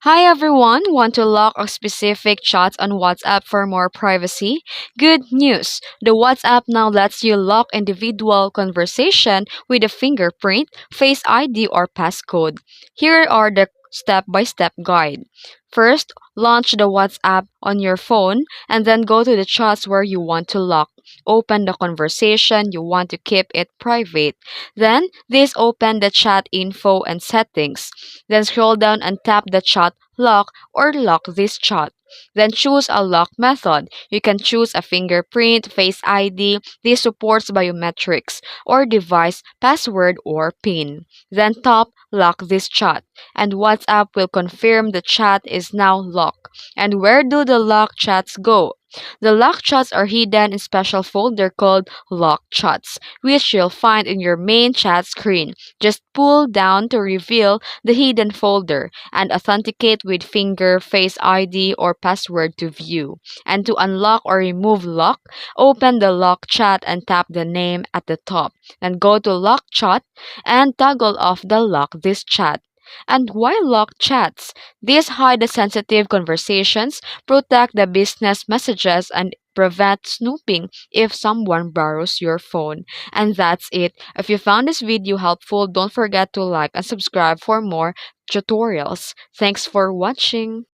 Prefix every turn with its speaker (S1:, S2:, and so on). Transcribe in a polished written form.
S1: Hi everyone! Want to lock a specific chat on WhatsApp for more privacy? Good news! The WhatsApp now lets you lock individual conversation with a fingerprint, face ID, or passcode. Here are the step-by-step guide. First, launch the WhatsApp on your phone and then go to the chats where you want to lock. Open the conversation you want to keep it private. Then, this open the chat info and settings. Then scroll down and tap the chat lock or lock this chat. Then choose a lock method. You can choose a fingerprint, face ID, this supports biometrics, or device password or PIN. Then tap lock this chat, and WhatsApp will confirm the chat is now locked. And where do the lock chats go? The lock chats are hidden in special folder called lock chats, which you'll find in your main chat screen. Just pull down to reveal the hidden folder and authenticate with finger, face ID, or password to view. And to unlock or remove lock, open the lock chat and tap the name at the top. Then go to lock chat and toggle off the lock this chat. And why lock chats? These hide the sensitive conversations, protect the business messages, and prevent snooping if someone borrows your phone. And that's it. If you found this video helpful, don't forget to like and subscribe for more tutorials. Thanks for watching.